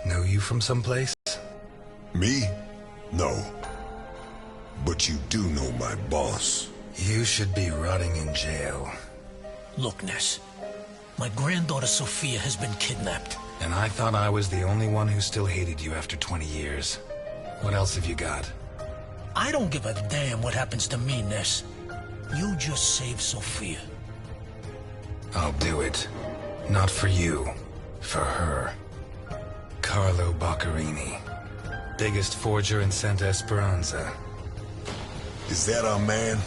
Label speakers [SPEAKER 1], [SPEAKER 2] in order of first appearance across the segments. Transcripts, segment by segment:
[SPEAKER 1] Know you from someplace?
[SPEAKER 2] Me? No. But you do know my boss.
[SPEAKER 1] You should be rotting in jail.
[SPEAKER 3] Look, Ness. My granddaughter Sophia has been kidnapped.
[SPEAKER 1] And I thought I was the only one who still hated you after 20 years. What else have you got?
[SPEAKER 3] I don't give a damn what happens to me, Ness. You just save Sophia.
[SPEAKER 1] I'll do it. Not for you. For her. Carlo Boccarini. Biggest forger in Santa Esperanza.
[SPEAKER 2] Is that our man?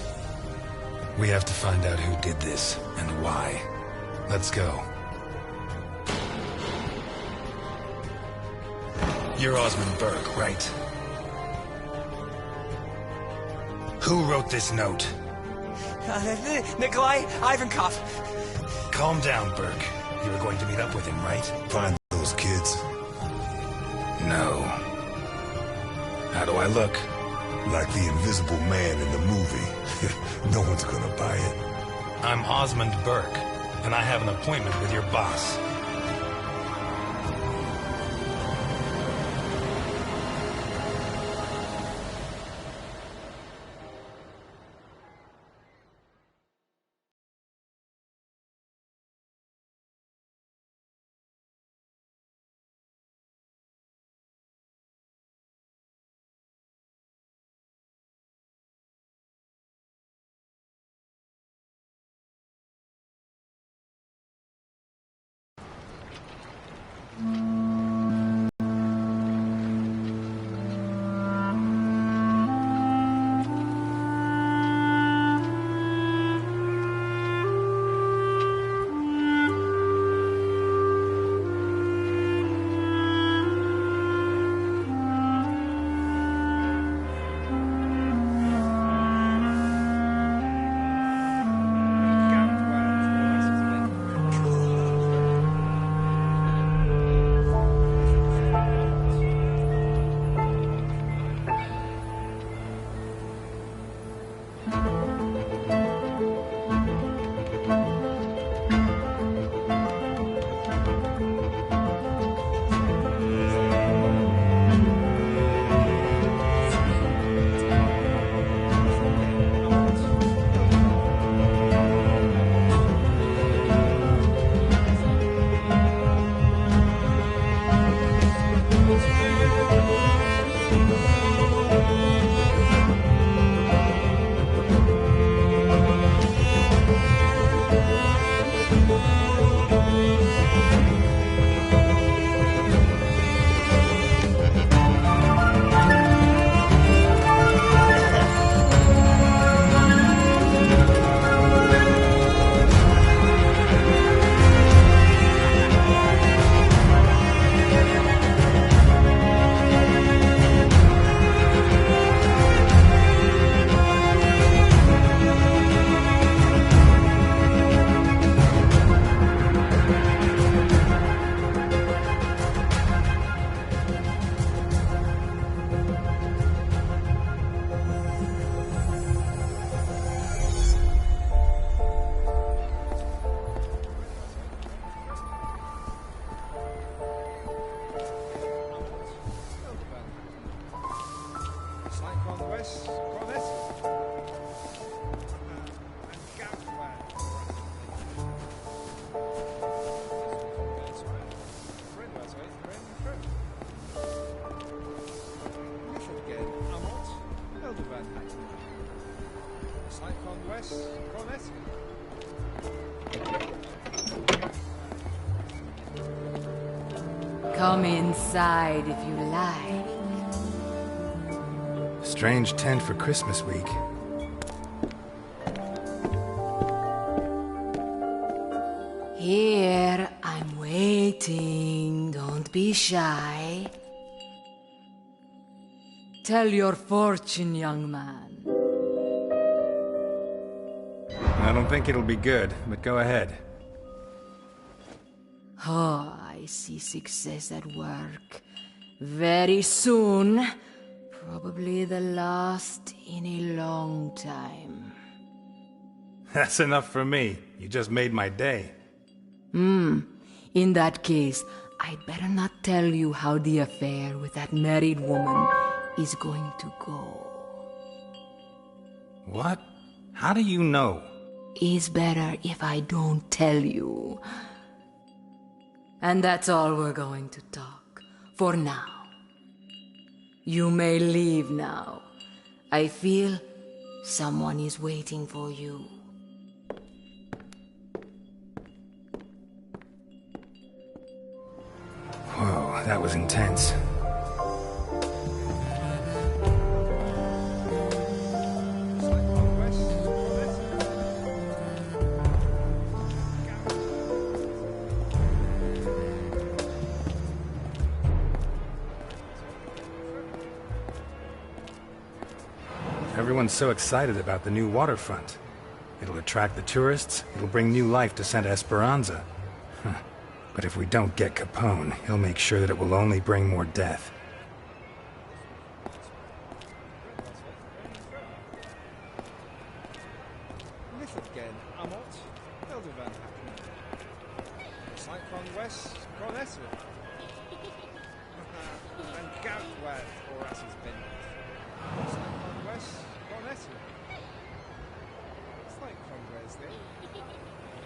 [SPEAKER 1] We have to find out who did this, and why. Let's go. You're Osmond Burke, right? Who wrote this note?
[SPEAKER 4] Nikolai Ivankov.
[SPEAKER 1] Calm down, Burke. You were going to meet up with him, right?
[SPEAKER 2] Find those kids.
[SPEAKER 1] No. How do I look?
[SPEAKER 2] Like the Invisible Man in the movie. No one's gonna buy it.
[SPEAKER 1] I'm Osmond Burke, and I have an appointment with your boss.
[SPEAKER 5] Come inside if you like.
[SPEAKER 1] Strange tent for Christmas week.
[SPEAKER 5] Here, I'm waiting. Don't be shy. Tell your fortune, young man.
[SPEAKER 1] I don't think it'll be good, but go ahead.
[SPEAKER 5] Oh, I see success at work. Very soon. Probably the last in a long time.
[SPEAKER 1] That's enough for me. You just made my day.
[SPEAKER 5] In that case, I'd better not tell you how the affair with that married woman is going to go.
[SPEAKER 1] What? How do you know?
[SPEAKER 5] It's better if I don't tell you. And that's all we're going to talk, for now. You may leave now. I feel someone is waiting for you.
[SPEAKER 1] Whoa, that was intense. Everyone's so excited about the new waterfront. It'll attract the tourists, it'll bring new life to Santa Esperanza. Huh. But if we don't get Capone, he'll make sure that it will only bring more death.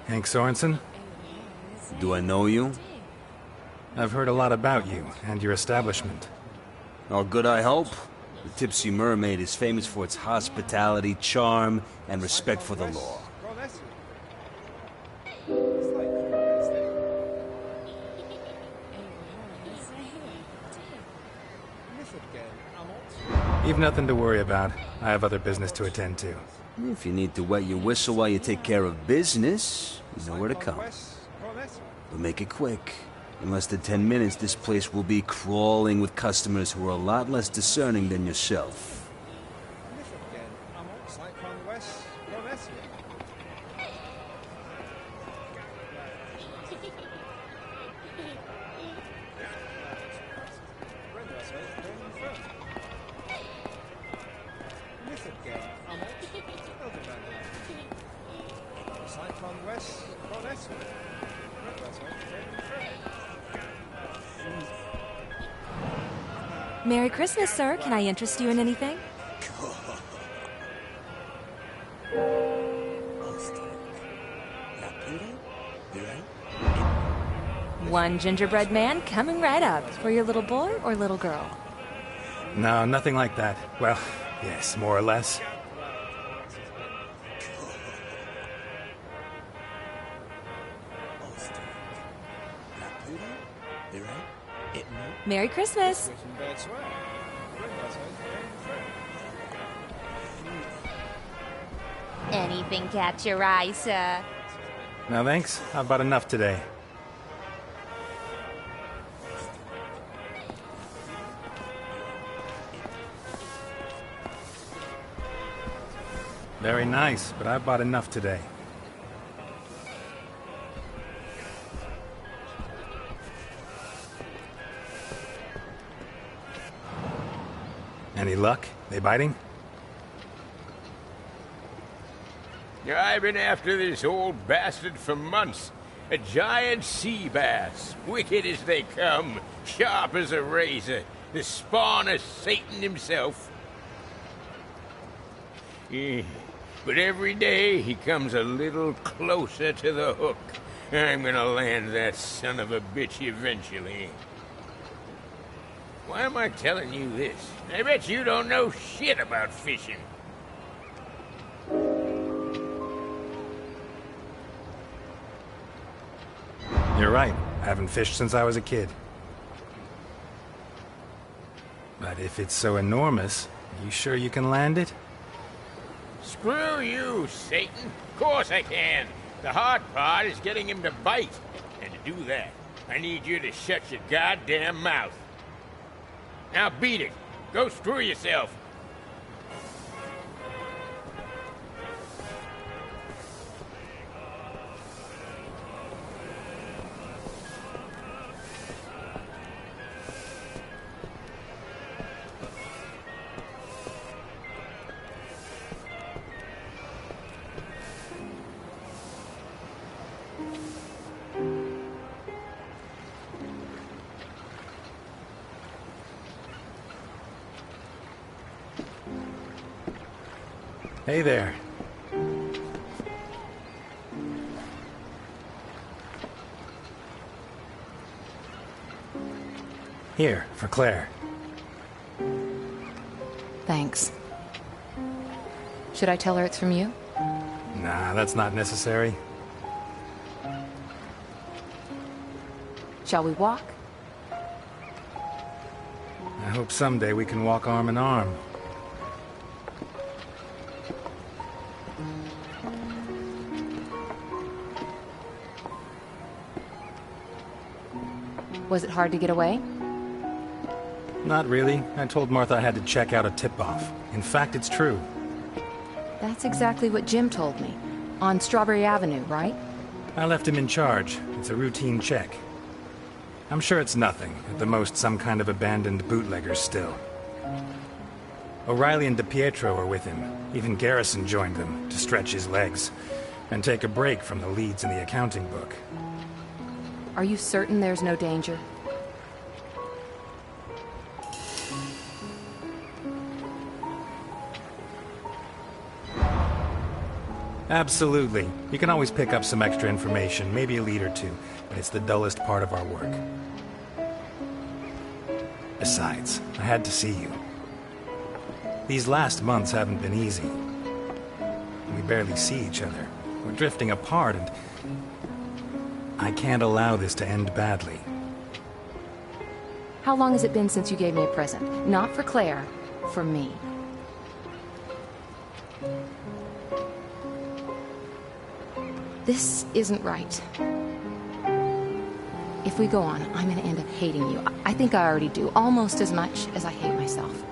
[SPEAKER 1] Hank Sorensen?
[SPEAKER 4] Do I know you?
[SPEAKER 1] I've heard a lot about you and your establishment.
[SPEAKER 4] All good, I hope. The Tipsy Mermaid is famous for its hospitality, charm, and respect for the law.
[SPEAKER 1] You've nothing to worry about. I have other business to attend to.
[SPEAKER 4] If you need to wet your whistle while you take care of business, you know where to come. But make it quick. In less than 10 minutes, this place will be crawling with customers who are a lot less discerning than yourself.
[SPEAKER 6] Merry Christmas, sir. Can I interest you in anything? One gingerbread man coming right up. For your little boy or little girl?
[SPEAKER 1] No, nothing like that. Well, yes, more or less.
[SPEAKER 6] Merry Christmas. Anything catch your eye, sir?
[SPEAKER 1] No thanks. I've about enough today. Very nice, but I've bought enough today. Any luck? They biting?
[SPEAKER 7] I've been after this old bastard for months. A giant sea bass, wicked as they come, sharp as a razor, the spawn of Satan himself. But every day he comes a little closer to the hook. I'm gonna land that son of a bitch eventually. Why am I telling you this? I bet you don't know shit about fishing.
[SPEAKER 1] You're right. I haven't fished since I was a kid. But if it's so enormous, you sure you can land it?
[SPEAKER 7] Screw you, Satan. Of course I can. The hard part is getting him to bite. And to do that, I need you to shut your goddamn mouth. Now beat it. Go screw yourself.
[SPEAKER 1] Hey there. Here, for Claire.
[SPEAKER 6] Thanks. Should I tell her it's from you?
[SPEAKER 1] Nah, that's not necessary.
[SPEAKER 6] Shall we walk?
[SPEAKER 1] I hope someday we can walk arm in arm.
[SPEAKER 6] Was it hard to get away?
[SPEAKER 1] Not really. I told Martha I had to check out a tip-off. In fact, it's true.
[SPEAKER 6] That's exactly what Jim told me. On Strawberry Avenue, right?
[SPEAKER 1] I left him in charge. It's a routine check. I'm sure it's nothing. At the most, some kind of abandoned bootleggers still. O'Reilly and DePietro are with him. Even Garrison joined them to stretch his legs and take a break from the leads in the accounting book.
[SPEAKER 6] Are you certain there's no danger?
[SPEAKER 1] Absolutely. You can always pick up some extra information, maybe a lead or two, but it's the dullest part of our work. Besides, I had to see you. These last months haven't been easy. We barely see each other. We're drifting apart, and I can't allow this to end badly.
[SPEAKER 6] How long has it been since you gave me a present? Not for Claire, for me. This isn't right. If we go on, I'm gonna end up hating you. I think I already do, almost as much as I hate myself.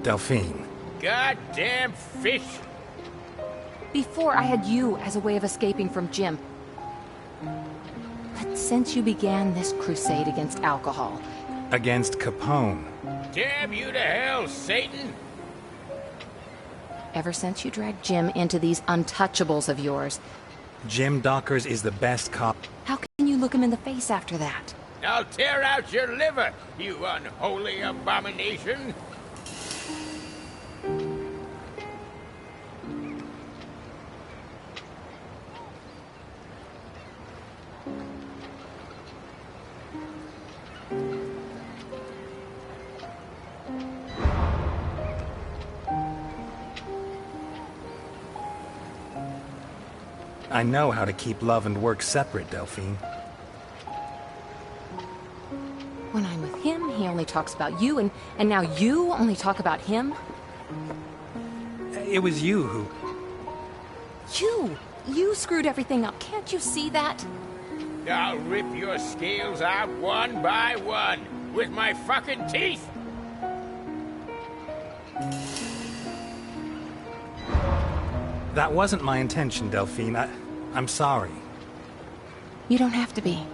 [SPEAKER 1] Delphine.
[SPEAKER 7] Goddamn fish!
[SPEAKER 6] Before, I had you as a way of escaping from Jim. But since you began this crusade against alcohol...
[SPEAKER 1] Against Capone.
[SPEAKER 7] Damn you to hell, Satan!
[SPEAKER 6] Ever since you dragged Jim into these untouchables of yours...
[SPEAKER 1] Jim Dockers is the best cop.
[SPEAKER 6] How can you look him in the face after that?
[SPEAKER 7] I'll tear out your liver, you unholy abomination!
[SPEAKER 1] I know how to keep love and work separate, Delphine.
[SPEAKER 6] When I'm with him, he only talks about you, and now you only talk about him?
[SPEAKER 1] It was you who...
[SPEAKER 6] You screwed everything up. Can't you see that?
[SPEAKER 7] I'll rip your scales out one by one with my fucking teeth!
[SPEAKER 1] That wasn't my intention, Delphine. I'm sorry.
[SPEAKER 6] You don't have to be.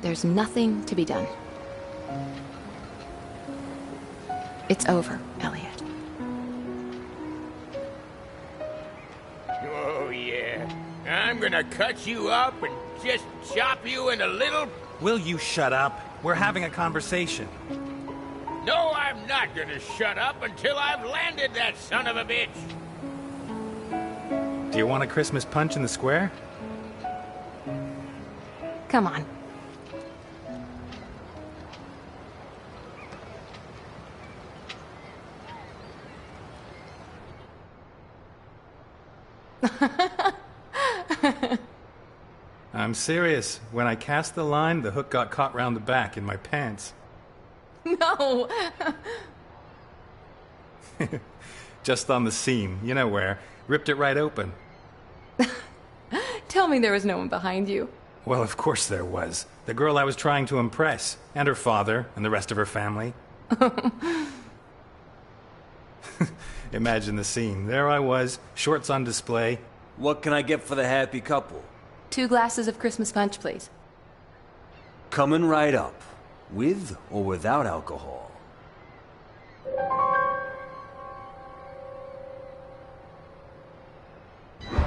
[SPEAKER 6] There's nothing to be done. It's over, Elliot.
[SPEAKER 7] Oh, yeah. I'm gonna cut you up and just chop you into little...
[SPEAKER 1] Will you shut up? We're having a conversation.
[SPEAKER 7] No, I'm not gonna shut up until I've landed that son of a bitch!
[SPEAKER 1] Do you want a Christmas punch in the square?
[SPEAKER 6] Come on.
[SPEAKER 1] I'm serious. When I cast the line, the hook got caught round the back in my pants.
[SPEAKER 6] No!
[SPEAKER 1] Just on the seam, you know where. Ripped it right open.
[SPEAKER 6] Tell me there was no one behind you.
[SPEAKER 1] Well, of course there was. The girl I was trying to impress. And her father, and the rest of her family. Imagine the scene. There I was, shorts on display.
[SPEAKER 4] What can I get for the happy couple?
[SPEAKER 6] 2 glasses of Christmas punch, please.
[SPEAKER 4] Coming right up. With or without alcohol?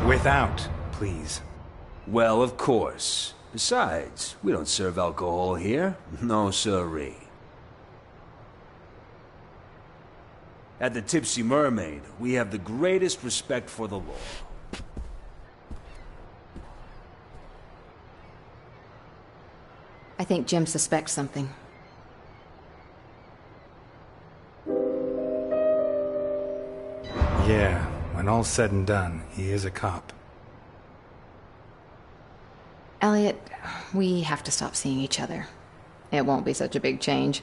[SPEAKER 1] Without, please.
[SPEAKER 4] Well, of course. Besides, we don't serve alcohol here. No siree. At the Tipsy Mermaid, we have the greatest respect for the law.
[SPEAKER 6] I think Jim suspects something.
[SPEAKER 1] Yeah, when all's said and done, he is a cop.
[SPEAKER 6] Elliot, we have to stop seeing each other. It won't be such a big change.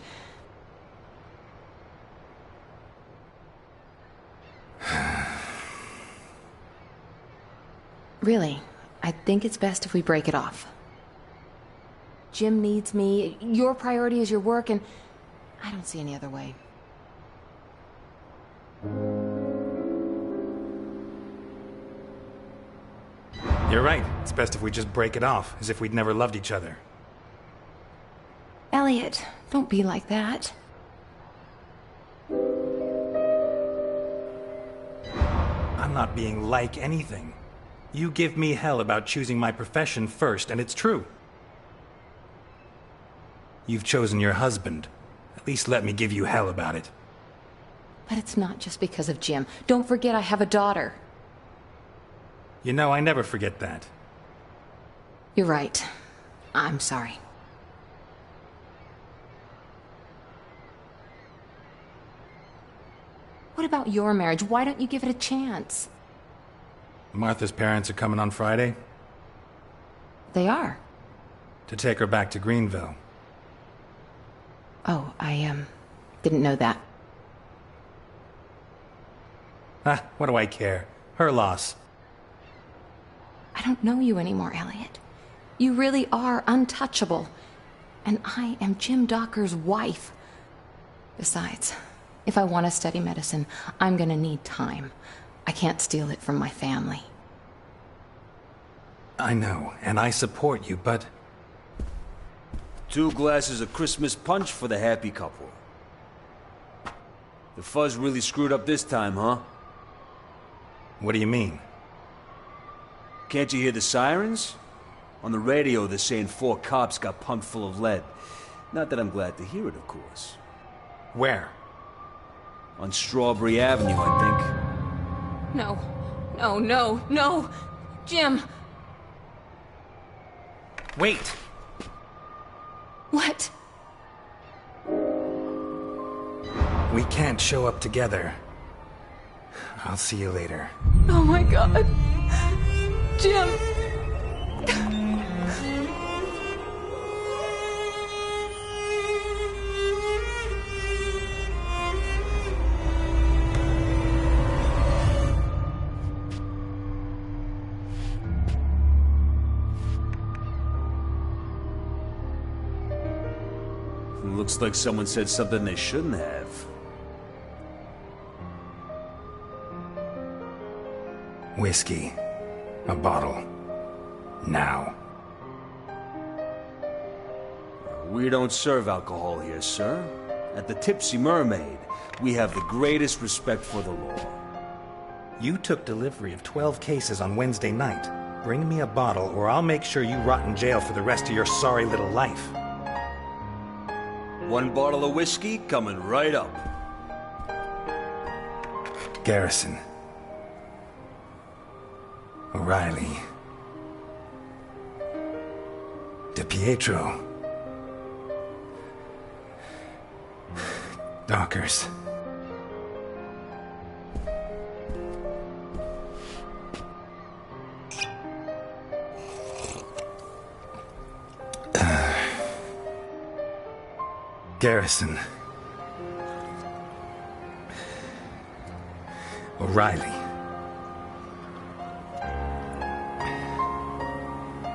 [SPEAKER 6] Really, I think it's best if we break it off. Jim needs me, your priority is your work, and I don't see any other way.
[SPEAKER 1] You're right. It's best if we just break it off, as if we'd never loved each other.
[SPEAKER 6] Elliot, don't be like that.
[SPEAKER 1] I'm not being like anything. You give me hell about choosing my profession first, and it's true. You've chosen your husband. At least let me give you hell about it.
[SPEAKER 6] But it's not just because of Jim. Don't forget I have a daughter.
[SPEAKER 1] You know, I never forget that.
[SPEAKER 6] You're right. I'm sorry. What about your marriage? Why don't you give it a chance?
[SPEAKER 1] Martha's parents are coming on Friday
[SPEAKER 6] They are.
[SPEAKER 1] to take her back to Greenville.
[SPEAKER 6] Oh, I didn't know that.
[SPEAKER 1] Ah, what do I care? Her loss.
[SPEAKER 6] I don't know you anymore, Elliot. You really are untouchable. And I am Jim Docker's wife. Besides, if I want to study medicine, I'm gonna need time. I can't steal it from my family.
[SPEAKER 1] I know, and I support you, but
[SPEAKER 4] 2 glasses of Christmas punch for the happy couple. The fuzz really screwed up this time, huh?
[SPEAKER 1] what do you mean?
[SPEAKER 4] Can't you hear the sirens? On the radio, they're saying 4 cops got pumped full of lead. Not that I'm glad to hear it, of course.
[SPEAKER 1] Where?
[SPEAKER 4] On Strawberry Avenue, I think.
[SPEAKER 6] No, no, no, no! Jim!
[SPEAKER 1] Wait!
[SPEAKER 6] What?
[SPEAKER 1] We can't show up together. I'll see you later.
[SPEAKER 6] Oh my God! Jim!
[SPEAKER 4] Looks like someone said something they shouldn't have.
[SPEAKER 1] Whiskey. A bottle. Now.
[SPEAKER 4] We don't serve alcohol here, sir. At the Tipsy Mermaid, we have the greatest respect for the law.
[SPEAKER 1] You took delivery of 12 cases on Wednesday night. Bring me a bottle, or I'll make sure you rot in jail for the rest of your sorry little life.
[SPEAKER 4] 1 bottle of whiskey coming right up.
[SPEAKER 1] Garrison. O'Reilly. DiPietro. Dockers. Garrison. O'Reilly.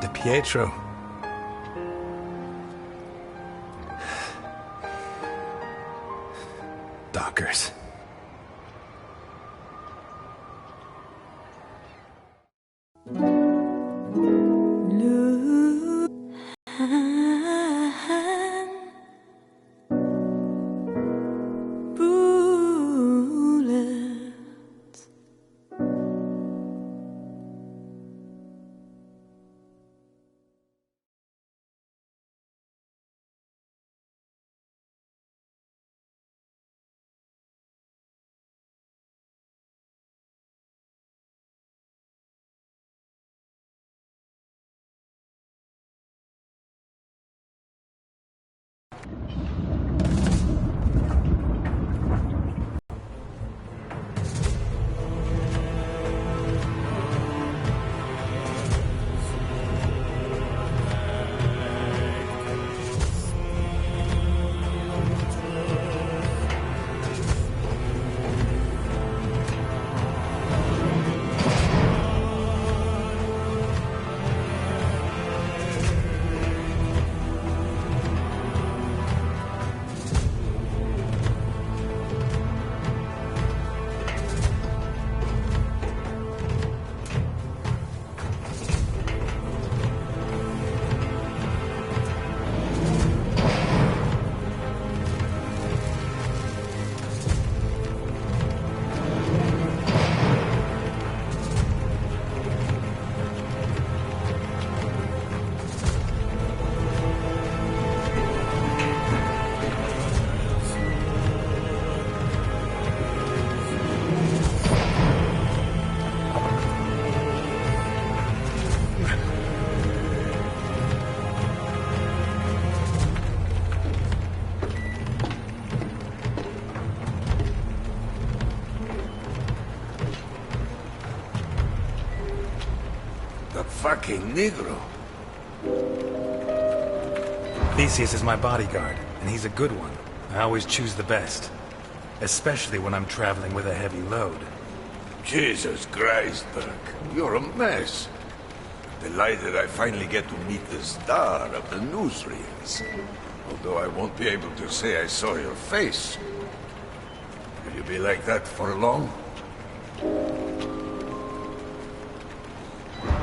[SPEAKER 1] DiPietro. Dockers.
[SPEAKER 2] Fucking Negro.
[SPEAKER 1] Theseus is my bodyguard, and he's a good one. I always choose the best. Especially when I'm traveling with a heavy load.
[SPEAKER 2] Jesus Christ, Burke. You're a mess. Delighted I finally get to meet the star of the newsreels. Although I won't be able to say I saw your face. Will you be like that for long?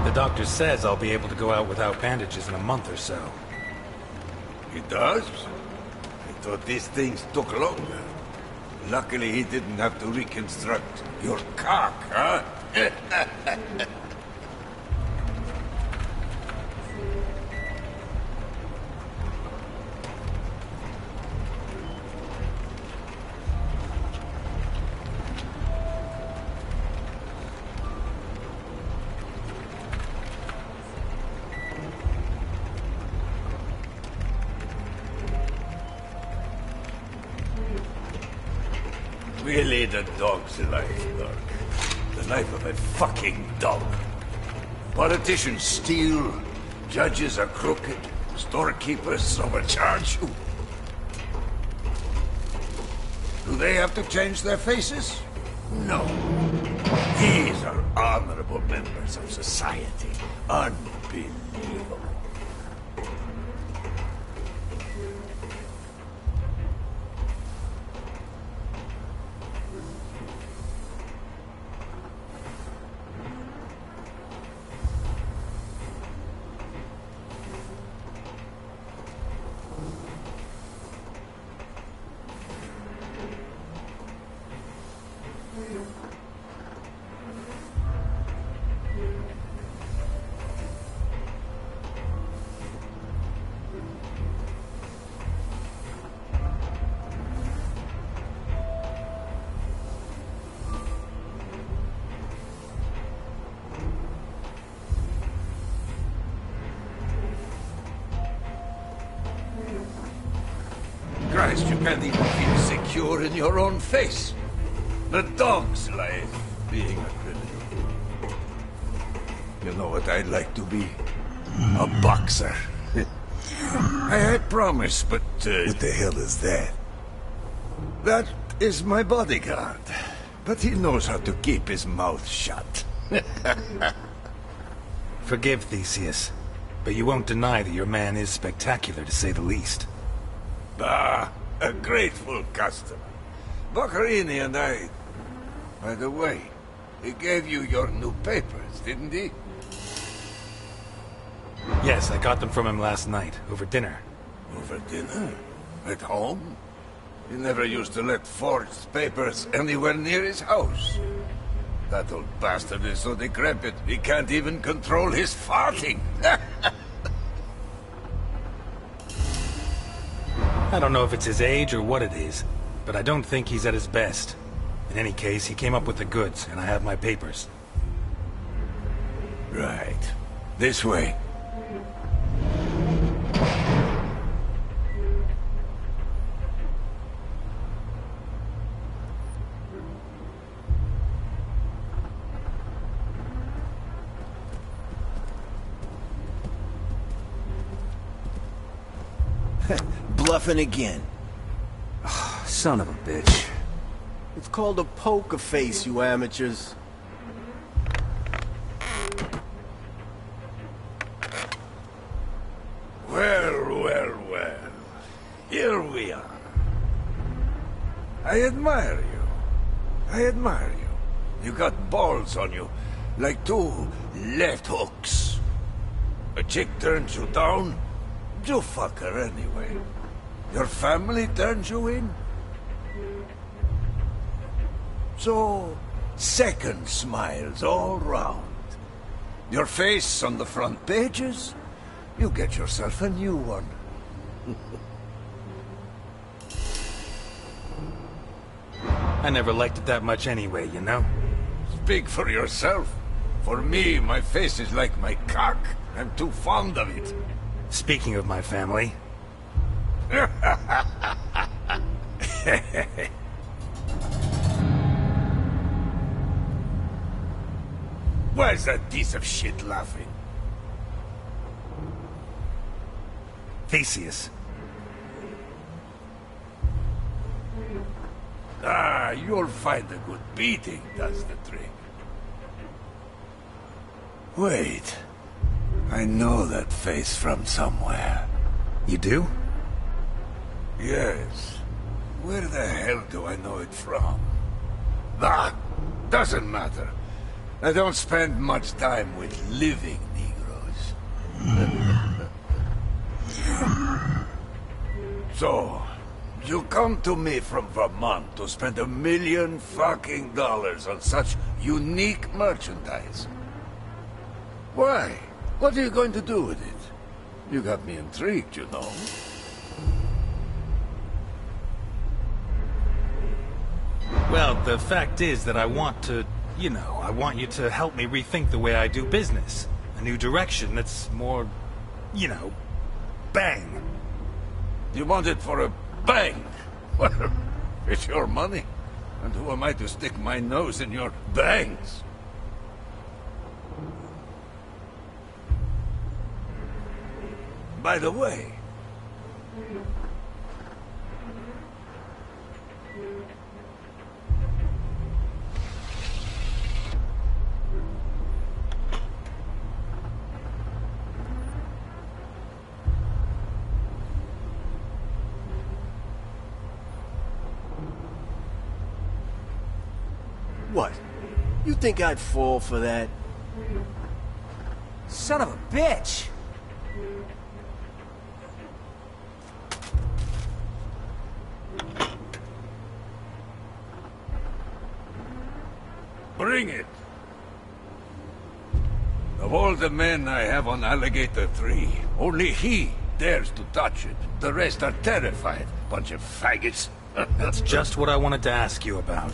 [SPEAKER 1] The doctor says I'll be able to go out without bandages in a month or so.
[SPEAKER 2] He does? I thought these things took longer. Luckily he didn't have to reconstruct your cock, huh? Really the dog's life, Burke. The life of a fucking dog. Politicians steal, judges are crooked, storekeepers overcharge you. Do they have to change their faces? No. These are honorable members of society. Unbelievable. Christ, you can't even feel secure in your own face. The dog's life, being a criminal. You know what I'd like to be? A boxer. I had promised, but...
[SPEAKER 8] What the hell is that?
[SPEAKER 2] That is my bodyguard. But he knows how to keep his mouth shut.
[SPEAKER 1] Forgive Theseus, but you won't deny that your man is spectacular, to say the least.
[SPEAKER 2] Ah, a grateful customer. Boccherini and I... By the way, he gave you your new papers, didn't he?
[SPEAKER 1] Yes, I got them from him last night, over dinner.
[SPEAKER 2] Over dinner? At home? He never used to let forged papers anywhere near his house. That old bastard is so decrepit, he can't even control his farting.
[SPEAKER 1] I don't know if it's his age or what it is, but I don't think he's at his best. In any case, he came up with the goods, and I have my papers.
[SPEAKER 2] Right. This way.
[SPEAKER 8] Bluffing again.
[SPEAKER 4] Son of a bitch.
[SPEAKER 8] It's called a poker face, you amateurs.
[SPEAKER 2] Well. Here we are. I admire you. You got balls on you, like two left hooks. A chick turns you down, you fuck her anyway. Your family turns you in. So, second smiles all round. Your face on the front pages, you get yourself a new one.
[SPEAKER 1] I never liked it that much anyway, you know?
[SPEAKER 2] Speak for yourself. For me, my face is like my cock. I'm too fond of it.
[SPEAKER 1] Speaking of my family...
[SPEAKER 2] Why is that piece of shit laughing?
[SPEAKER 1] Theseus.
[SPEAKER 2] Ah, you'll find a good beating does the trick. Wait. I know that face from somewhere.
[SPEAKER 1] You do?
[SPEAKER 2] Yes. Where the hell do I know it from? Ah, doesn't matter. I don't spend much time with living Negroes. So, you come to me from Vermont to spend $1 million fucking dollars on such unique merchandise. Why? What are you going to do with it? You got me intrigued, you know.
[SPEAKER 1] Well, the fact is that I want to, I want you to help me rethink the way I do business. A new direction that's more, bang.
[SPEAKER 2] You want it for a bang? Well, it's your money. And who am I to stick my nose in your bangs? By the way...
[SPEAKER 8] What? You think I'd fall for that?
[SPEAKER 4] Son of a bitch!
[SPEAKER 2] Bring it! Of all the men I have on Alligator 3, only he dares to touch it. The rest are terrified. Bunch of faggots.
[SPEAKER 1] That's just what I wanted to ask you about.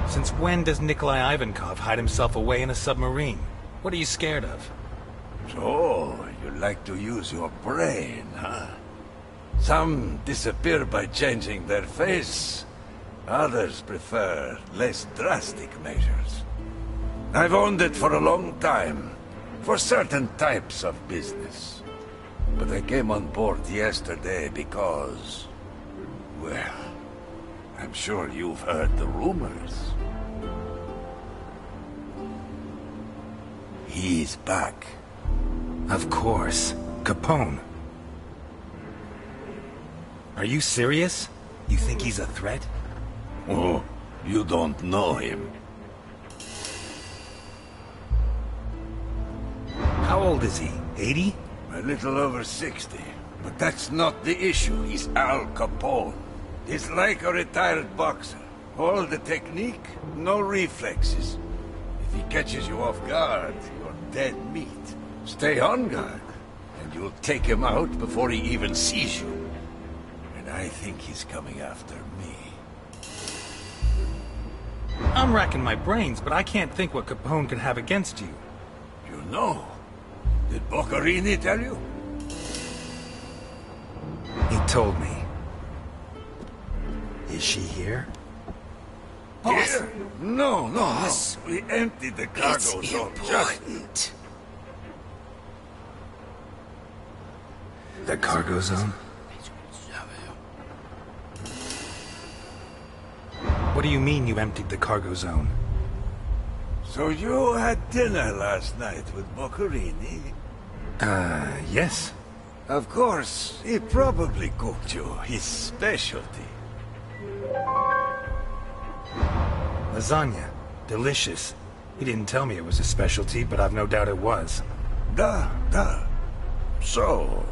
[SPEAKER 1] Since when does Nikolai Ivankov hide himself away in a submarine? What are you scared of?
[SPEAKER 2] So, you like to use your brain, huh? Some disappear by changing their face. Others prefer less drastic measures. I've owned it for a long time, for certain types of business. But I came on board yesterday because... well, I'm sure you've heard the rumors. He's back.
[SPEAKER 1] Of course. Capone. Are you serious? You think he's a threat?
[SPEAKER 2] Oh, you don't know him.
[SPEAKER 1] How old is he? 80?
[SPEAKER 2] A little over 60. But that's not the issue. He's Al Capone. He's like a retired boxer. All the technique, no reflexes. If he catches you off guard, you're dead meat. Stay on guard, and you'll take him out before he even sees you. And I think he's coming after me.
[SPEAKER 1] I'm racking my brains, but I can't think what Capone could have against you.
[SPEAKER 2] You know? Did Boccarini tell you?
[SPEAKER 1] He told me. Is she here?
[SPEAKER 2] Here? No. We emptied the cargo, so just...
[SPEAKER 1] the cargo zone? What do you mean you emptied the cargo zone?
[SPEAKER 2] So you had dinner last night with Boccherini?
[SPEAKER 1] Yes.
[SPEAKER 2] Of course, he probably cooked you his specialty.
[SPEAKER 1] Lasagna. Delicious. He didn't tell me it was a specialty, but I've no doubt it was.
[SPEAKER 2] Da. So,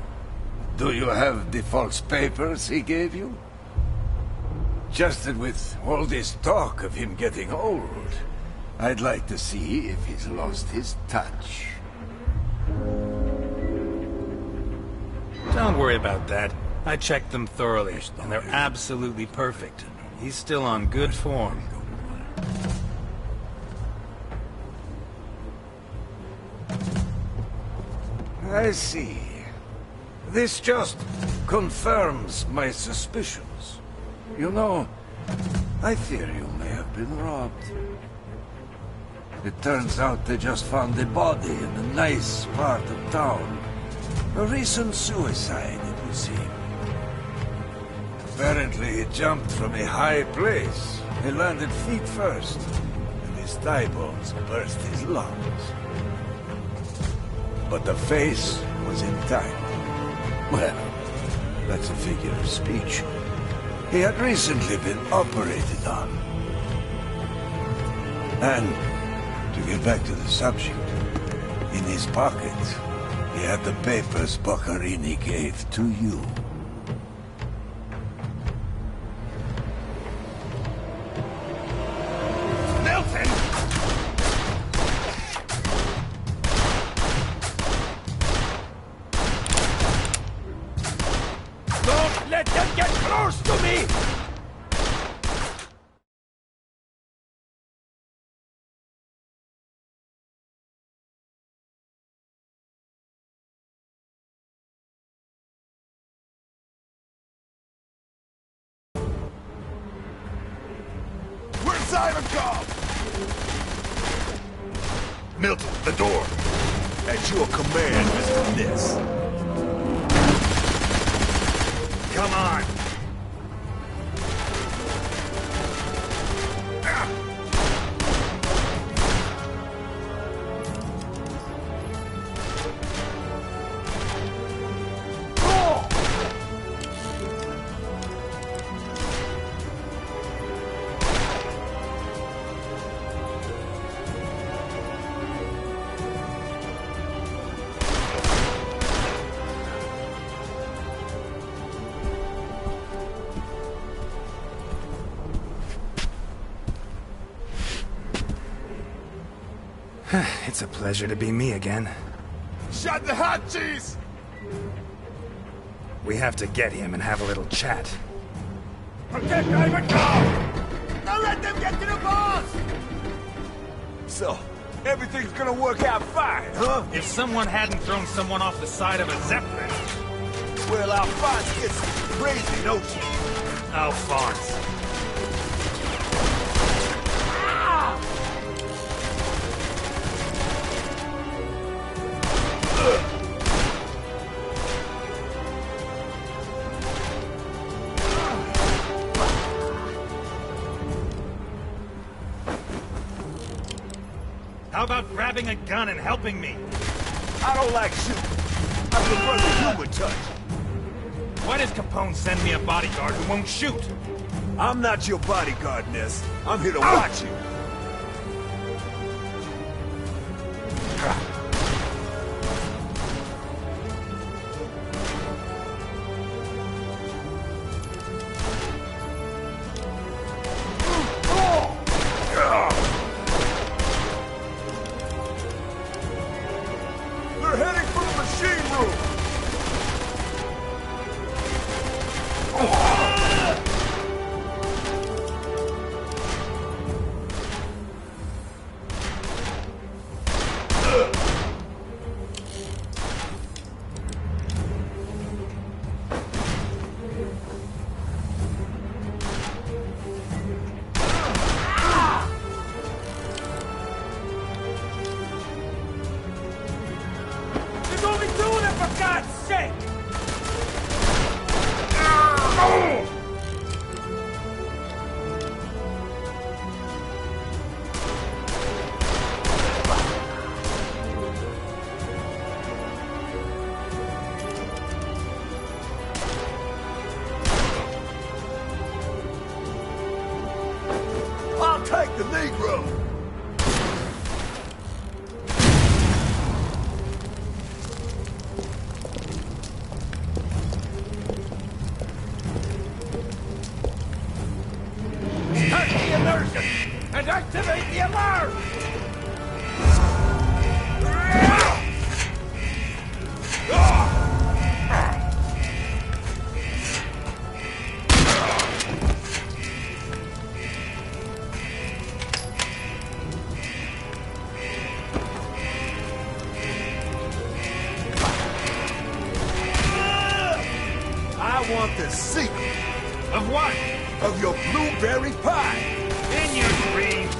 [SPEAKER 2] do you have the false papers he gave you? Just that with all this talk of him getting old, I'd like to see if he's lost his touch.
[SPEAKER 1] Don't worry about that. I checked them thoroughly, and they're absolutely perfect. He's still on good form.
[SPEAKER 2] I see. This just confirms my suspicions. You know, I fear you may have been robbed. It turns out they just found a body in a nice part of town. A recent suicide, it would seem. Apparently he jumped from a high place. He landed feet first, and his thigh bones burst his lungs. But the face was intact. Well, that's a figure of speech. He had recently been operated on. And, to get back to the subject, in his pocket, he had the papers Boccherini gave to you. Milton! Don't let them get close to me! Where's Ivankov? Milton, the door. At your command, Mr. Ness. Come on.
[SPEAKER 1] It's a pleasure to be me again.
[SPEAKER 2] Shut the hot cheese!
[SPEAKER 1] We have to get him and have a little chat.
[SPEAKER 2] Protect Ivankov! Don't let them get to the boss! So, everything's gonna work out fine, huh?
[SPEAKER 1] If someone hadn't thrown someone off the side of a Zeppelin...
[SPEAKER 2] Well, Alphonse gets crazy, don't you?
[SPEAKER 1] Alphonse. How about grabbing a gun and helping me?
[SPEAKER 2] I don't like shooting. I prefer the human touch.
[SPEAKER 1] Why does Capone send me a bodyguard who won't shoot?
[SPEAKER 2] I'm not your bodyguard, Ness. I'm here to watch you. They're heading for the machine room! There's only two of them, for God's sake! I'll take the Negro! Start the immersion and activate the alarm! I want the secret. Of what? Of your blueberry pie. In your dreams.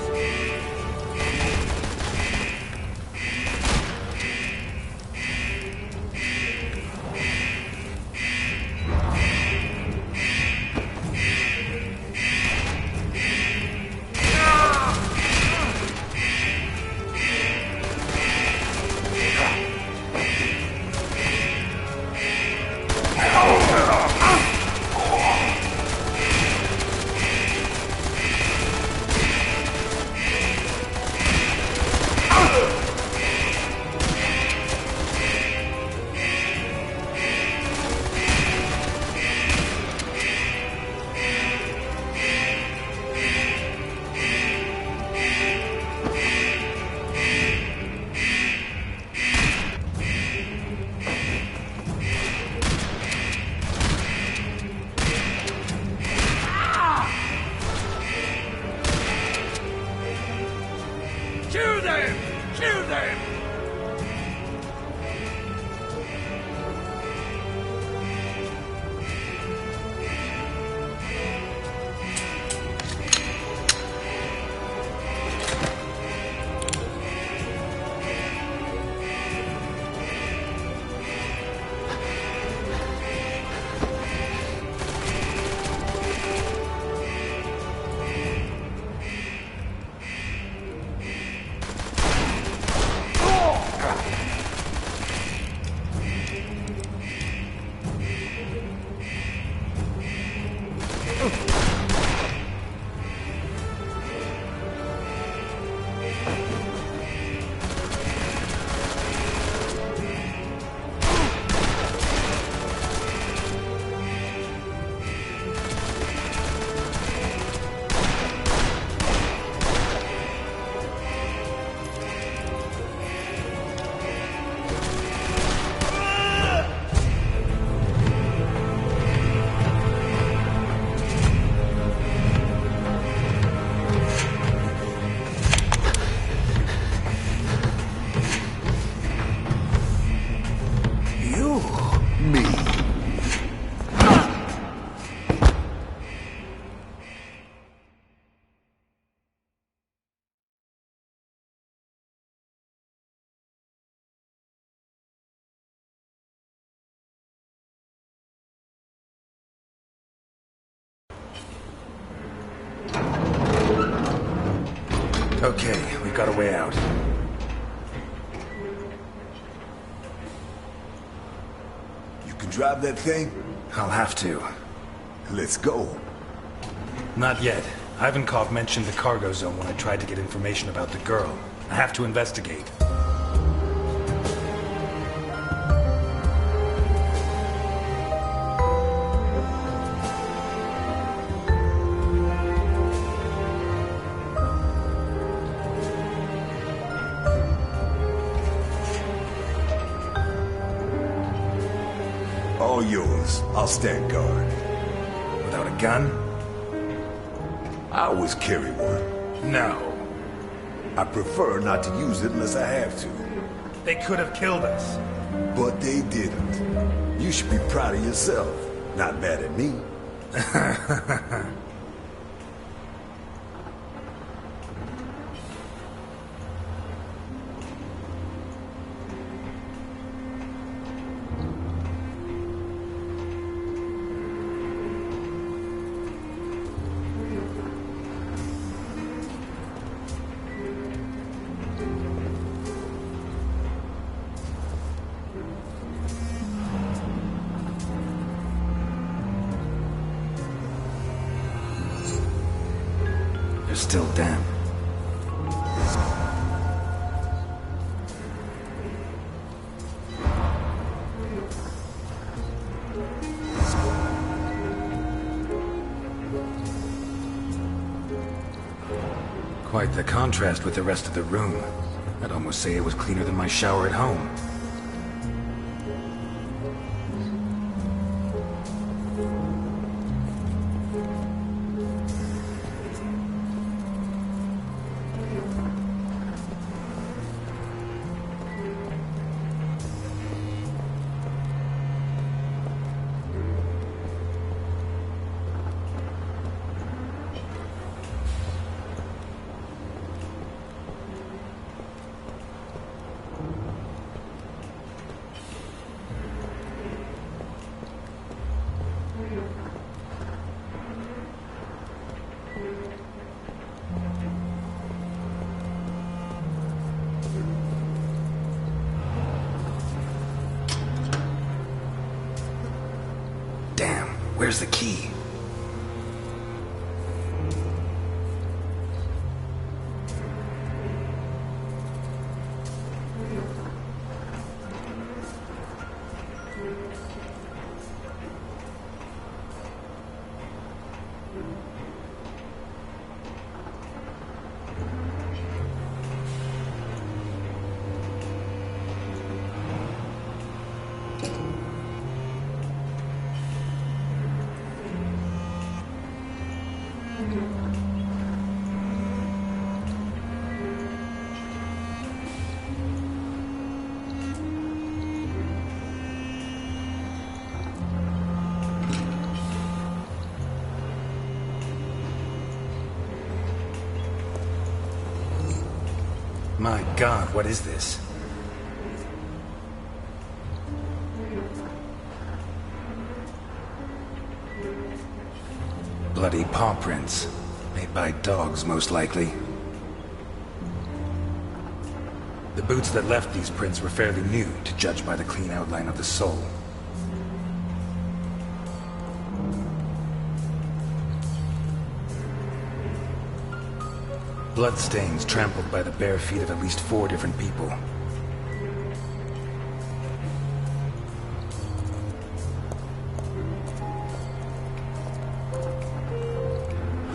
[SPEAKER 2] Kill them! Kill them!
[SPEAKER 1] Okay, we've got a way out.
[SPEAKER 2] You can drive that thing?
[SPEAKER 1] I'll have to.
[SPEAKER 2] Let's go.
[SPEAKER 1] Not yet. Ivankov mentioned the cargo zone when I tried to get information about the girl. I have to investigate.
[SPEAKER 2] All yours. I'll stand guard.
[SPEAKER 1] Without a gun?
[SPEAKER 2] I always carry one.
[SPEAKER 1] No.
[SPEAKER 2] I prefer not to use it unless I have to.
[SPEAKER 1] They could have killed us.
[SPEAKER 2] But they didn't. You should be proud of yourself, not mad at me.
[SPEAKER 1] still damp. Quite the contrast with the rest of the room. I'd almost say it was cleaner than my shower at home. Where's the key? My God, what is this? Bloody paw prints. Made by dogs, most likely. The boots that left these prints were fairly new, to judge by the clean outline of the sole. Bloodstains trampled by the bare feet of at least 4 different people.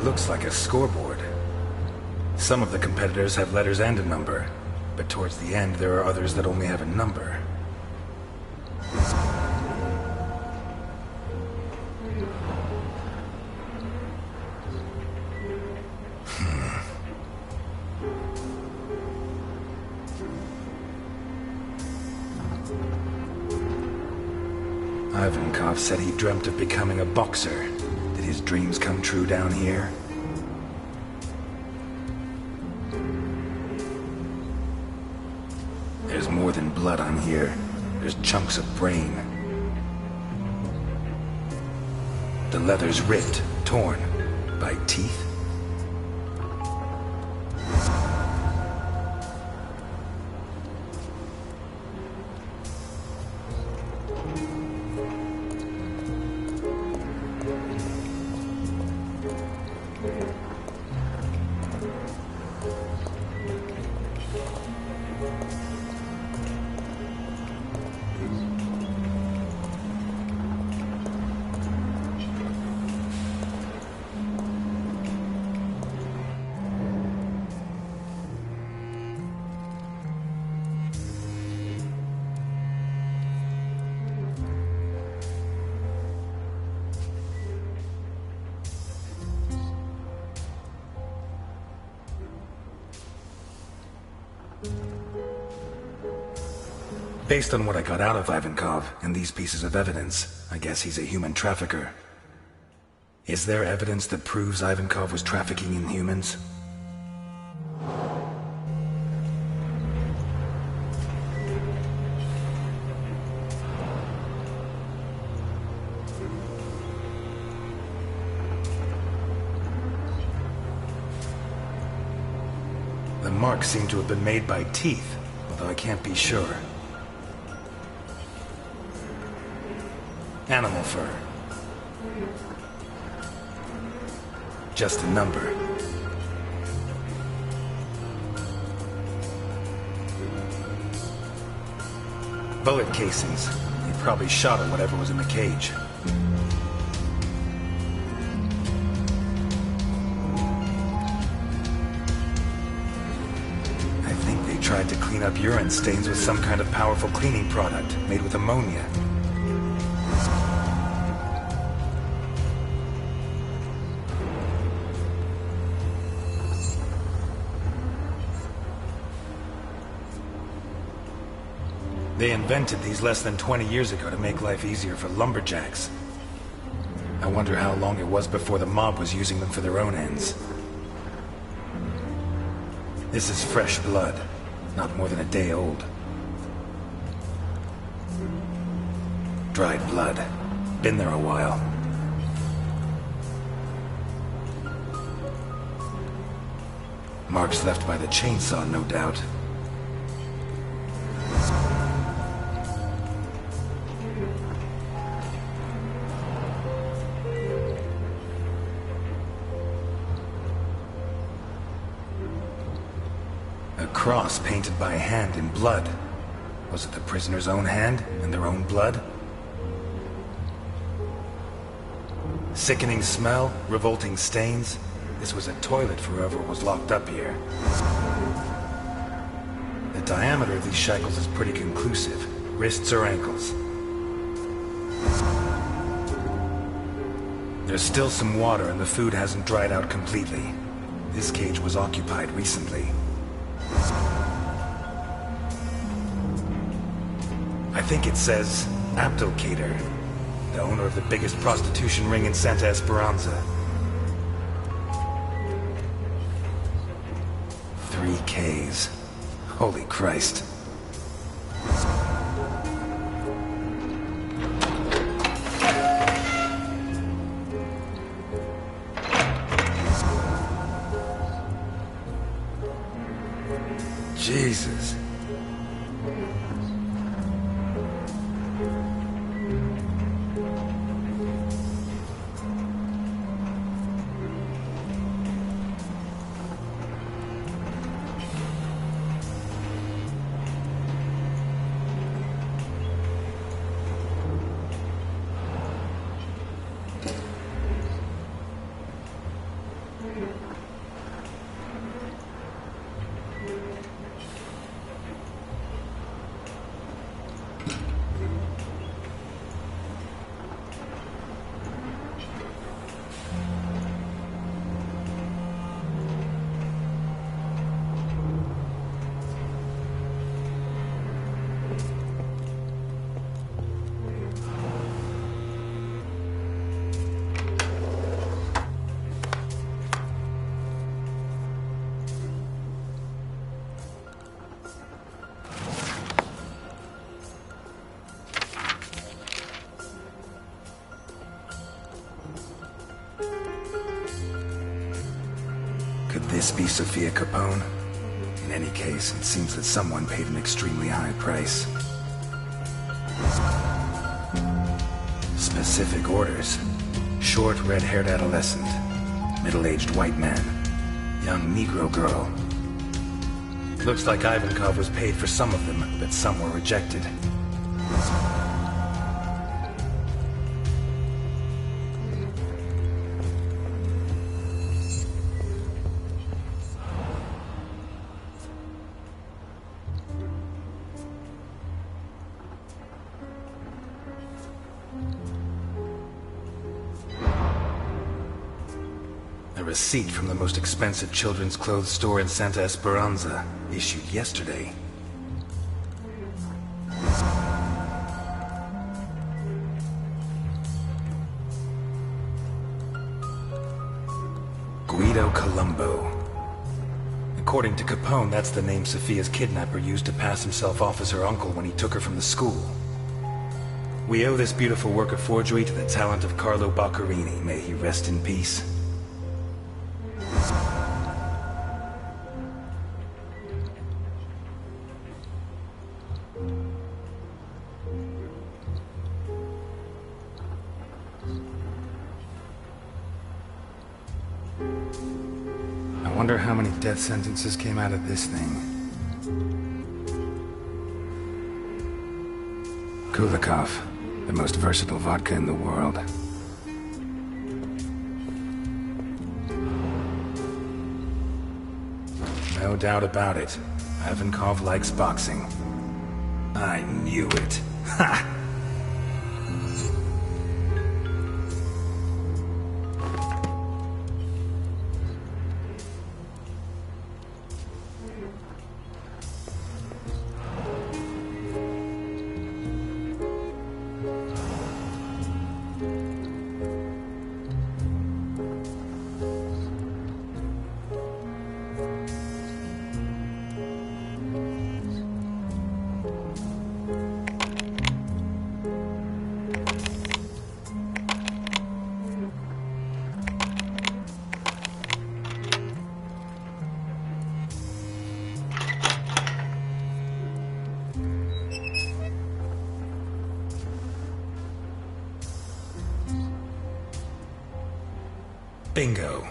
[SPEAKER 1] Looks like a scoreboard. Some of the competitors have letters and a number, but towards the end there are others that only have a number. Ivankov said he dreamt of becoming a boxer. Did his dreams come true down here? There's more than blood on here. There's chunks of brain. The leather's ripped, torn, by teeth. Based on what I got out of Ivankov and these pieces of evidence, I guess he's a human trafficker. Is there evidence that proves Ivankov was trafficking in humans? The marks seem to have been made by teeth, although I can't be sure. Animal fur. Just a number. Bullet casings. He probably shot at whatever was in the cage. I think they tried to clean up urine stains with some kind of powerful cleaning product made with ammonia. They invented these less than 20 years ago to make life easier for lumberjacks. I wonder how long it was before the mob was using them for their own ends. This is fresh blood, not more than a day old. Dried blood. Been there a while. Marks left by the chainsaw, no doubt. A cross painted by hand in blood. Was it the prisoner's own hand and their own blood? Sickening smell, revolting stains. This was a toilet for whoever was locked up here. The diameter of these shackles is pretty conclusive. Wrists or ankles. There's still some water and the food hasn't dried out completely. This cage was occupied recently. I think it says Abdelkader, the owner of the biggest prostitution ring in Santa Esperanza. 3 Ks. Holy Christ. Jesus. Could this be Sofia Capone? In any case, it seems that someone paid an extremely high price. Specific orders. Short, red-haired adolescent. Middle-aged white man. Young Negro girl. Looks like Ivankov was paid for some of them, but some were rejected. A receipt from the most expensive children's clothes store in Santa Esperanza, issued yesterday. Guido Colombo. According to Capone, that's the name Sofia's kidnapper used to pass himself off as her uncle when he took her from the school. We owe this beautiful work of forgery to the talent of Carlo Boccherini. May he rest in peace. I wonder how many death sentences came out of this thing. Kulikov, the most versatile vodka in the world. No doubt about it. Ivankov likes boxing. I knew it. Ha! Bingo.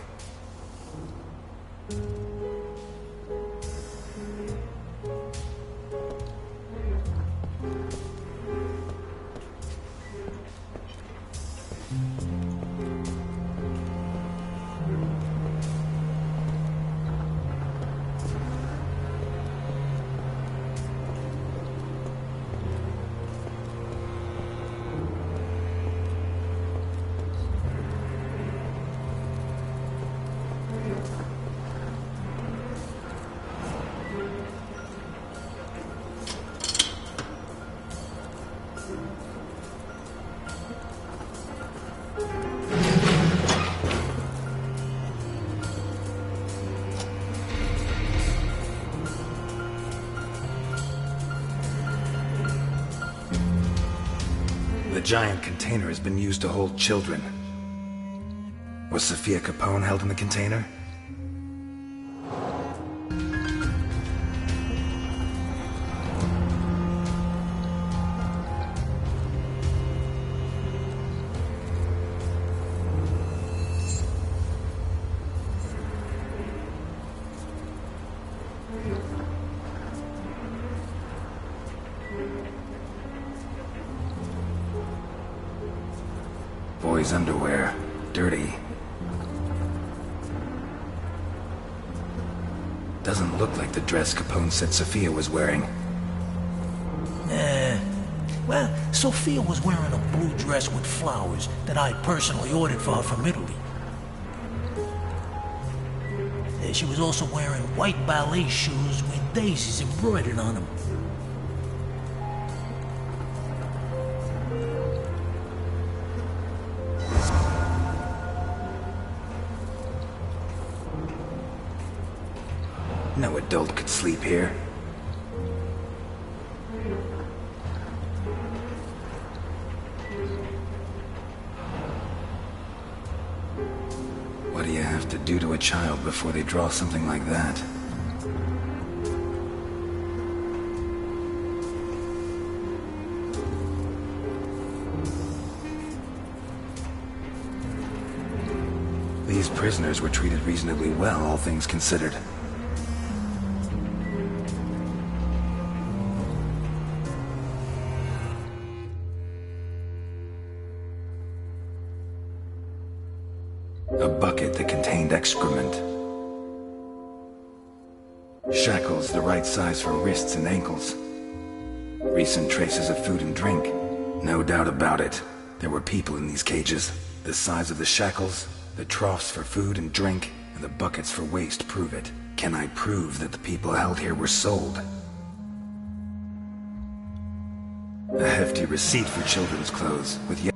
[SPEAKER 1] The giant container has been used to hold children. Was Sophia Capone held in the container? Boy's underwear. Dirty. Doesn't look like the dress Capone said Sophia was wearing.
[SPEAKER 3] Nah. Well, Sophia was wearing a blue dress with flowers that I personally ordered for her from Italy. She was also wearing white ballet shoes with daisies embroidered on them.
[SPEAKER 1] No adult could sleep here. What do you have to do to a child before they draw something like that? These prisoners were treated reasonably well, all things considered. A bucket that contained excrement. Shackles the right size for wrists and ankles. Recent traces of food and drink. No doubt about it. There were people in these cages. The size of the shackles, the troughs for food and drink, and the buckets for waste prove it. Can I prove that the people held here were sold? A hefty receipt for children's clothes, with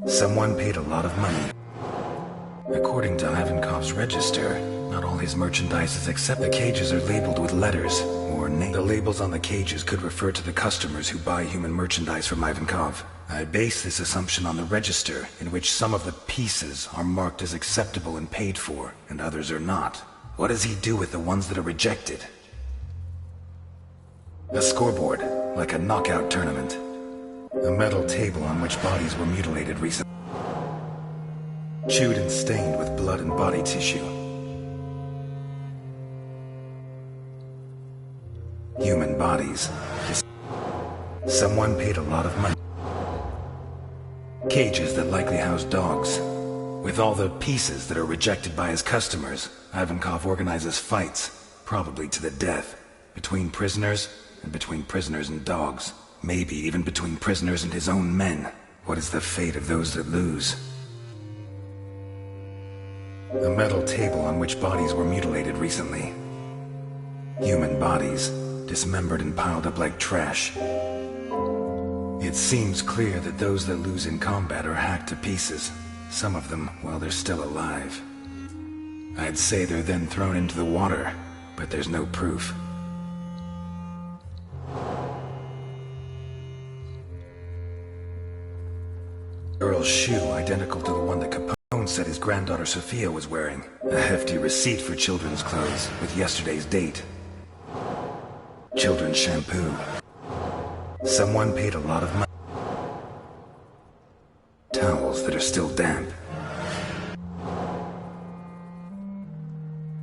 [SPEAKER 1] someone paid a lot of money. According to Ivankov's register, not all his merchandise except the cages are labeled with letters or names. The labels on the cages could refer to the customers who buy human merchandise from Ivankov. I base this assumption on the register, in which some of the pieces are marked as acceptable and paid for, and others are not. What does he do with the ones that are rejected? A scoreboard, like a knockout tournament. A metal table on which bodies were mutilated recently. Chewed and stained with blood and body tissue. Human bodies. Someone paid a lot of money. Cages that likely house dogs. With all the pieces that are rejected by his customers, Ivankov organizes fights, probably to the death, between prisoners and between prisoners and dogs. Maybe even between prisoners and his own men. What is the fate of those that lose? A metal table on which bodies were mutilated recently. Human bodies, dismembered and piled up like trash. It seems clear that those that lose in combat are hacked to pieces, some of them while they're still alive. I'd say they're then thrown into the water, but there's no proof. Earl's shoe, identical to the one that Capone said his granddaughter Sophia was wearing. A hefty receipt for children's clothes, with yesterday's date. Children's shampoo. Someone paid a lot of money. Towels that are still damp.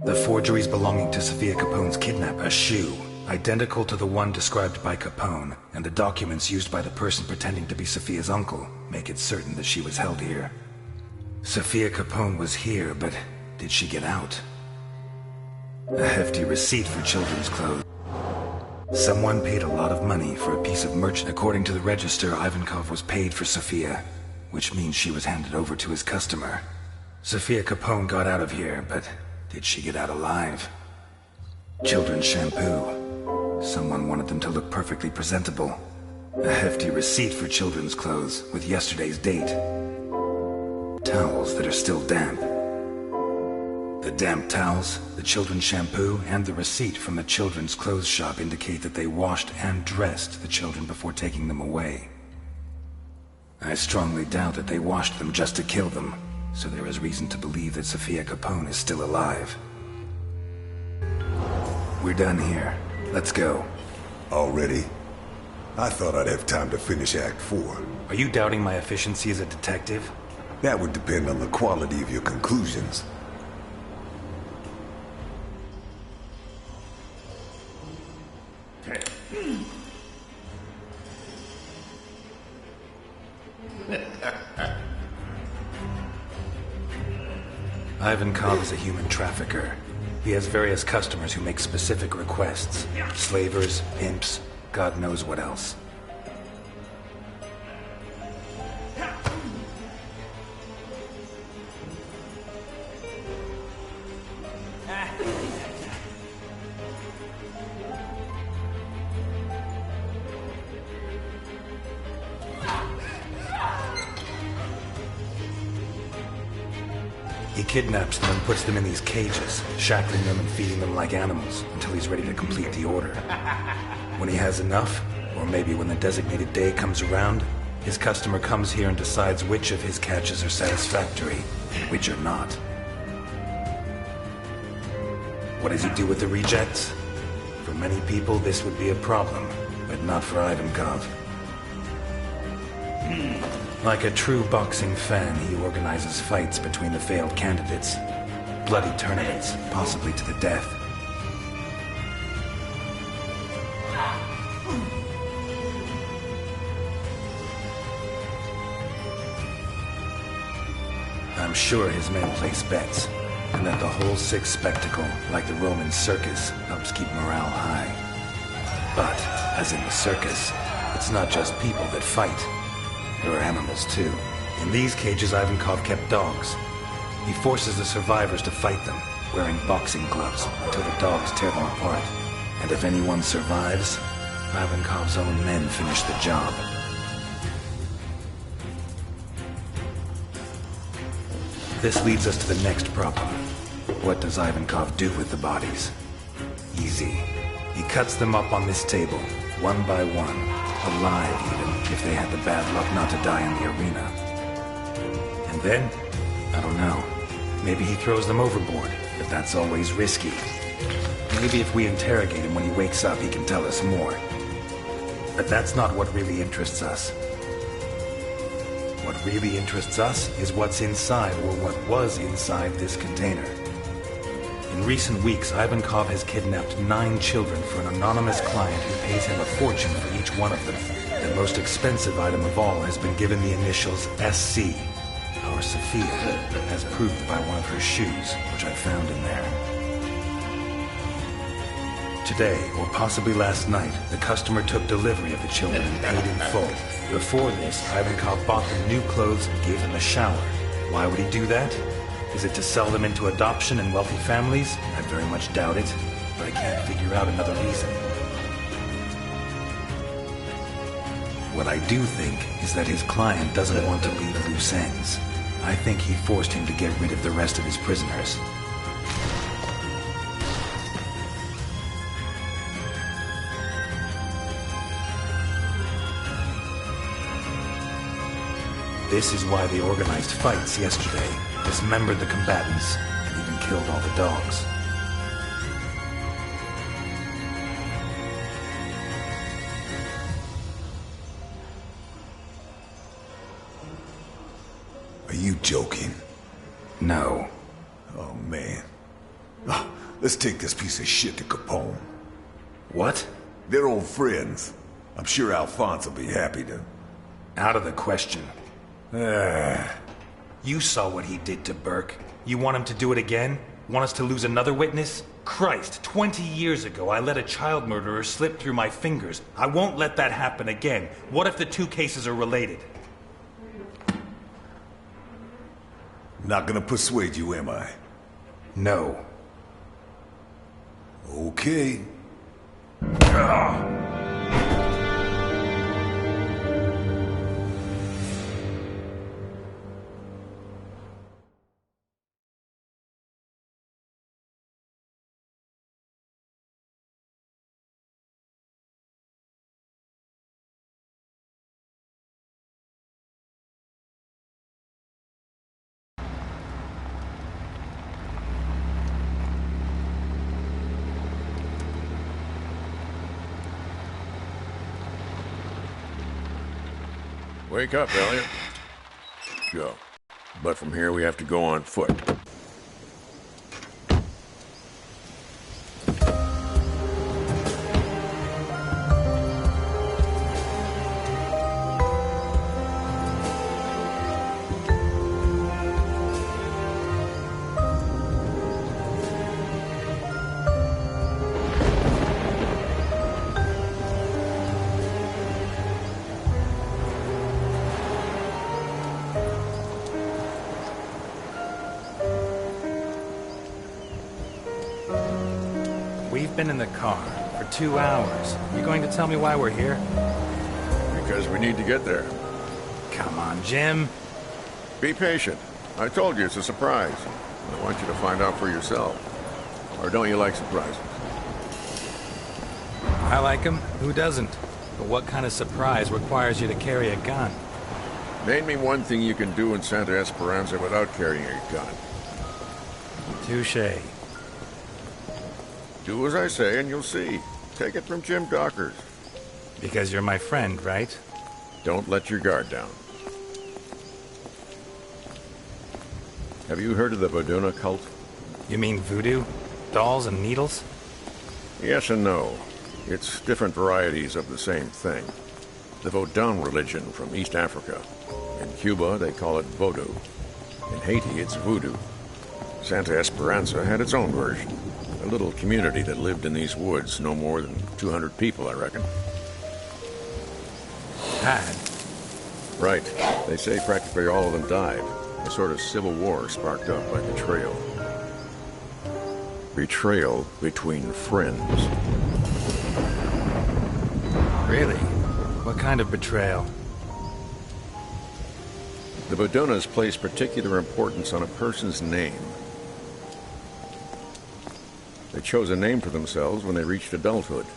[SPEAKER 1] The forgeries belonging to Sophia Capone's kidnap. A shoe, identical to the one described by Capone, and the documents used by the person pretending to be Sophia's uncle make it certain that she was held here. Sophia Capone was here, but did she get out? A hefty receipt for children's clothes. Someone paid a lot of money for a piece of merch. According to the register, Ivankov was paid for Sophia, which means she was handed over to his customer. Sophia Capone got out of here, but did she get out alive? Children's shampoo. Someone wanted them to look perfectly presentable. A hefty receipt for children's clothes with yesterday's date. Towels that are still damp. The damp towels, the children's shampoo, and the receipt from the children's clothes shop indicate that they washed and dressed the children before taking them away. I strongly doubt that they washed them just to kill them, so there is reason to believe that Sophia Capone is still alive. We're done here. Let's go.
[SPEAKER 9] Already? I thought I'd have time to finish Act 4.
[SPEAKER 1] Are you doubting my efficiency as a detective?
[SPEAKER 9] That would depend on the quality of your conclusions.
[SPEAKER 1] Ivankov is a human trafficker. He has various customers who make specific requests. Slavers, pimps, God knows what else. He kidnaps them and puts them in these cages, shackling them and feeding them like animals until he's ready to complete the order. When he has enough, or maybe when the designated day comes around, his customer comes here and decides which of his catches are satisfactory and which are not. What does he do with the rejects? For many people, this would be a problem, but not for Ivankov. Like a true boxing fan, he organizes fights between the failed candidates. Bloody tournaments, possibly to the death. I'm sure his men place bets, and that the whole sick spectacle, like the Roman circus, helps keep morale high. But, as in the circus, it's not just people that fight. There are animals, too. In these cages, Ivankov kept dogs. He forces the survivors to fight them, wearing boxing gloves, until the dogs tear them apart. And if anyone survives, Ivankov's own men finish the job. This leads us to the next problem. What does Ivankov do with the bodies? Easy. He cuts them up on this table, one by one, alive even, if they had the bad luck not to die in the arena. And then, I don't know, maybe he throws them overboard, but that's always risky. Maybe if we interrogate him when he wakes up, he can tell us more. But that's not what really interests us. What really interests us is what's inside, or what was inside this container. In recent weeks, Ivankov has kidnapped 9 children for an anonymous client who pays him a fortune for each one of them. The most expensive item of all has been given the initials SC. Our Sophia, as proved by one of her shoes, which I found in there. Today, or possibly last night, the customer took delivery of the children and paid in full. Before this, Ivankov bought them new clothes and gave them a shower. Why would he do that? Is it to sell them into adoption in wealthy families? I very much doubt it, but I can't figure out another reason. What I do think is that his client doesn't want to leave loose ends. I think he forced him to get rid of the rest of his prisoners. This is why they organized fights yesterday, dismembered the combatants, and even killed all the dogs.
[SPEAKER 9] Are you joking?
[SPEAKER 1] No.
[SPEAKER 9] Oh, man. Let's take this piece of shit to Capone.
[SPEAKER 1] What?
[SPEAKER 9] They're old friends. I'm sure Alphonse will be happy to.
[SPEAKER 1] Out of the question. You saw what he did to Burke. You want him to do it again? Want us to lose another witness? Christ, 20 years ago I let a child murderer slip through my fingers. I won't let that happen again. What if the two cases are related?
[SPEAKER 9] Not gonna persuade you, am I?
[SPEAKER 1] No.
[SPEAKER 9] Okay.
[SPEAKER 10] Wake up, Elliot. Go. But from here we have to go on foot.
[SPEAKER 1] We've been in the car for 2 hours. You going to tell me why we're here?
[SPEAKER 10] Because we need to get there.
[SPEAKER 1] Come on, Jim.
[SPEAKER 10] Be patient. I told you it's a surprise. I want you to find out for yourself. Or don't you like surprises?
[SPEAKER 1] I like them. Who doesn't? But what kind of surprise requires you to carry a gun?
[SPEAKER 10] Name me one thing you can do in Santa Esperanza without carrying a gun.
[SPEAKER 1] Touché.
[SPEAKER 10] Do as I say and you'll see. Take it from Jim Dockers.
[SPEAKER 1] Because you're my friend, right?
[SPEAKER 10] Don't let your guard down. Have you heard of the Voduna cult?
[SPEAKER 1] You mean voodoo? Dolls and needles?
[SPEAKER 10] Yes and no. It's different varieties of the same thing. The Vodun religion from East Africa. In Cuba, they call it Vodou. In Haiti, it's voodoo. Santa Esperanza had its own version. A little community that lived in these woods, no more than 200 people, I reckon.
[SPEAKER 1] Had?
[SPEAKER 10] Right. They say practically all of them died. A sort of civil war sparked up by betrayal. Betrayal between friends.
[SPEAKER 1] Really? What kind of betrayal?
[SPEAKER 10] The Vodunas place particular importance on a person's name. They chose a name for themselves when they reached adulthood,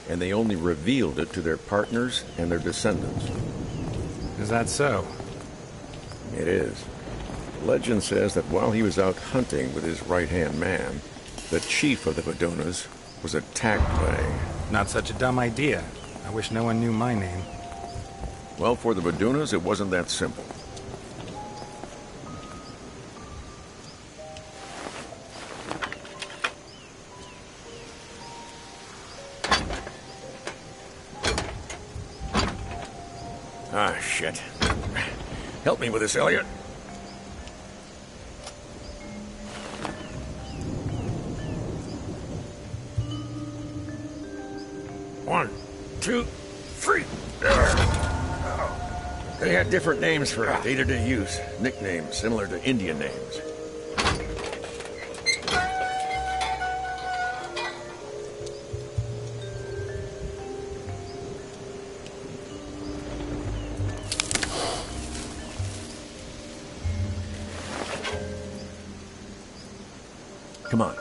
[SPEAKER 10] and they only revealed it to their partners and their descendants.
[SPEAKER 1] Is that so?
[SPEAKER 10] It is. Legend says that while he was out hunting with his right-hand man, the chief of the Vodunas was attacked by...
[SPEAKER 1] Not such a dumb idea. I wish no one knew my name.
[SPEAKER 10] Well, for the Vodunas, it wasn't that simple. Ah, shit. Help me with this, Elliot. One, two, three. They had different names for day-to-day use. Nicknames similar to Indian names. Come on.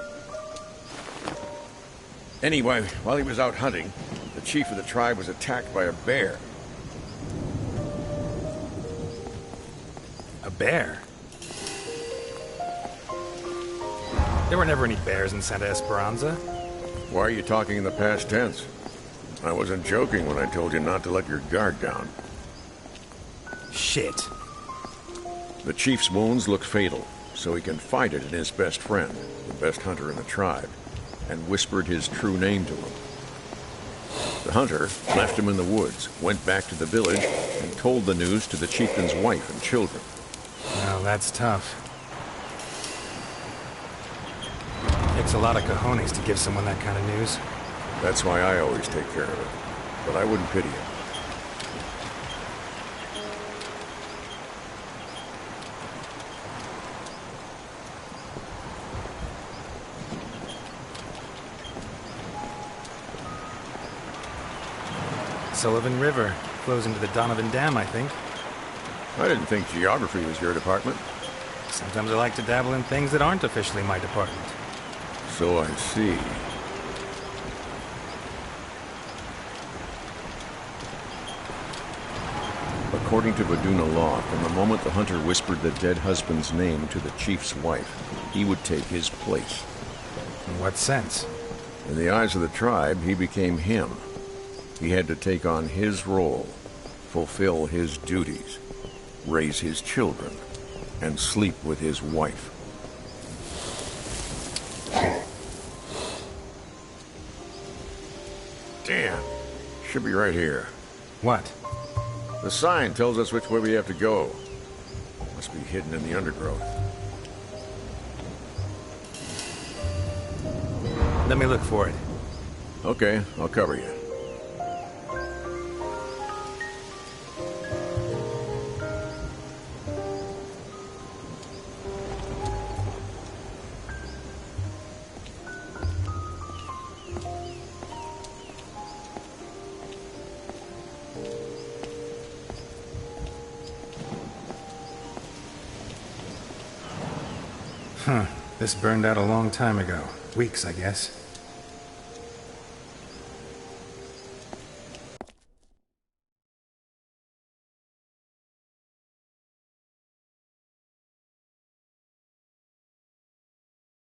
[SPEAKER 10] Anyway, while he was out hunting, the chief of the tribe was attacked by a bear.
[SPEAKER 1] A bear? There were never any bears in Santa Esperanza.
[SPEAKER 10] Why are you talking in the past tense? I wasn't joking when I told you not to let your guard down.
[SPEAKER 1] Shit.
[SPEAKER 10] The chief's wounds look fatal, so he confided in his best friend, the best hunter in the tribe, and whispered his true name to him. The hunter left him in the woods, went back to the village, and told the news to the chieftain's wife and children.
[SPEAKER 1] Well, that's tough. Takes a lot of cojones to give someone that kind of news.
[SPEAKER 10] That's why I always take care of it. But I wouldn't pity him.
[SPEAKER 1] Sullivan River flows into the Donovan Dam, I think.
[SPEAKER 10] I didn't think geography was your department.
[SPEAKER 1] Sometimes I like to dabble in things that aren't officially my department.
[SPEAKER 10] So I see. According to Voduna law, from the moment the hunter whispered the dead husband's name to the chief's wife, he would take his place.
[SPEAKER 1] In what sense?
[SPEAKER 10] In the eyes of the tribe, he became him. He had to take on his role, fulfill his duties, raise his children, and sleep with his wife. Damn. Should be right here.
[SPEAKER 1] What?
[SPEAKER 10] The sign tells us which way we have to go. Must be hidden in the undergrowth.
[SPEAKER 1] Let me look for it.
[SPEAKER 10] Okay, I'll cover you.
[SPEAKER 1] Huh. This burned out a long time ago. Weeks, I guess.